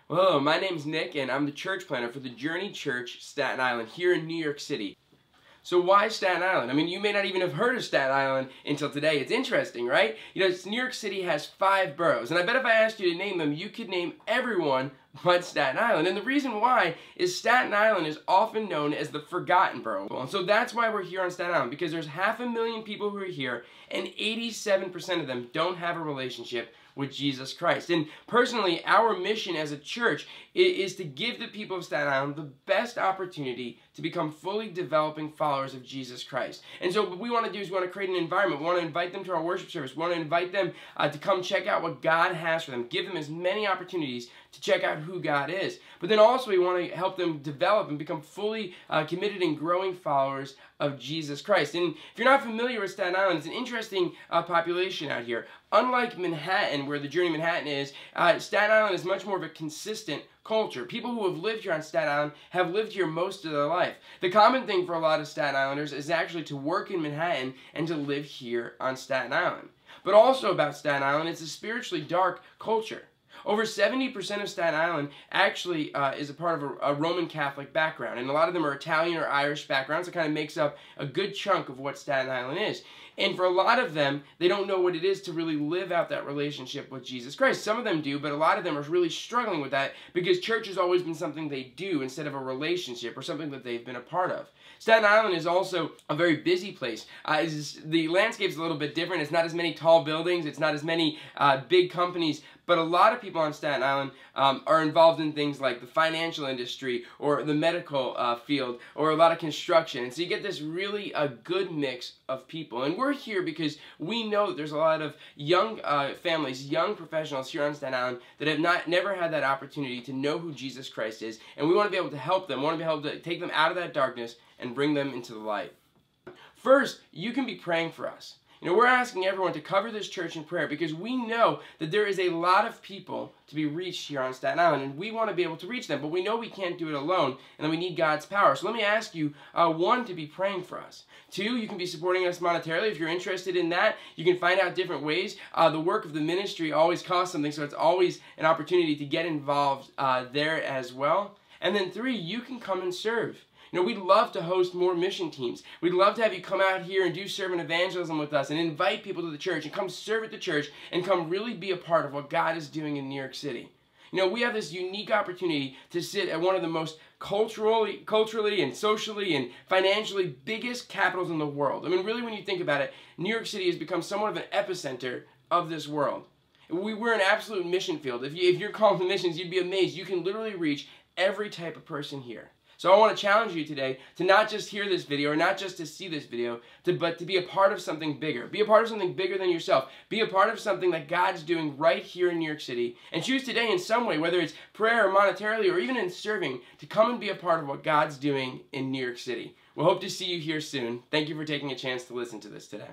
Well, hello, my name's Nick, and I'm the church planner for the Journey Church, Staten Island, here in New York City. So why Staten Island? I mean, you may not even have heard of Staten Island until today. It's interesting, right? You know, New York City has 5 boroughs, and I bet if I asked you to name them, you could name everyone but Staten Island. And the reason why is Staten Island is often known as the forgotten borough. And so that's why we're here on Staten Island, because there's 500,000 people who are here, and 87% of them don't have a relationship with Jesus Christ. And personally, our mission as a church is to give the people of Staten Island the best opportunity to become fully developing followers of Jesus Christ. And so what we want to do is we want to create an environment. We want to invite them to our worship service. We want to invite them to come check out what God has for them. Give them as many opportunities to check out who God is. But then also we want to help them develop and become fully committed and growing followers of Jesus Christ. And if you're not familiar with Staten Island, it's an interesting population out here. Unlike Manhattan, where the Journey Manhattan is, Staten Island is much more of a consistent culture. People who have lived here on Staten Island have lived here most of their life. The common thing for a lot of Staten Islanders is actually to work in Manhattan and to live here on Staten Island. But also about Staten Island, it's a spiritually dark culture. Over 70% of Staten Island actually is a part of a Roman Catholic background, and a lot of them are Italian or Irish backgrounds. It kind of makes up a good chunk of what Staten Island is. And for a lot of them, they don't know what it is to really live out that relationship with Jesus Christ. Some of them do, but a lot of them are really struggling with that because church has always been something they do instead of a relationship or something that they've been a part of. Staten Island is also a very busy place. The landscape's a little bit different. It's not as many tall buildings. It's not as many big companies. But a lot of people on Staten Island are involved in things like the financial industry or the medical field or a lot of construction. And so you get this really good mix of people. And we're here because we know that there's a lot of young families, young professionals here on Staten Island that have never had that opportunity to know who Jesus Christ is. And we want to be able to help them. We want to be able to take them out of that darkness and bring them into the light. First, you can be praying for us. You know, we're asking everyone to cover this church in prayer because we know that there is a lot of people to be reached here on Staten Island, and we want to be able to reach them, but we know we can't do it alone, and that we need God's power. So let me ask you, 1, to be praying for us. 2, you can be supporting us monetarily. If you're interested in that, you can find out different ways. The work of the ministry always costs something, so it's always an opportunity to get involved there as well. And then 3, you can come and serve. You know, we'd love to host more mission teams. We'd love to have you come out here and do servant evangelism with us and invite people to the church and come serve at the church and come really be a part of what God is doing in New York City. You know, we have this unique opportunity to sit at one of the most culturally and socially and financially biggest capitals in the world. I mean, really, when you think about it, New York City has become somewhat of an epicenter of this world. We're an absolute mission field. If you're called to missions, you'd be amazed. You can literally reach every type of person here. So I want to challenge you today to not just hear this video or not just to see this video, but to be a part of something bigger. Be a part of something bigger than yourself. Be a part of something that God's doing right here in New York City. And choose today in some way, whether it's prayer or monetarily or even in serving, to come and be a part of what God's doing in New York City. We'll hope to see you here soon. Thank you for taking a chance to listen to this today.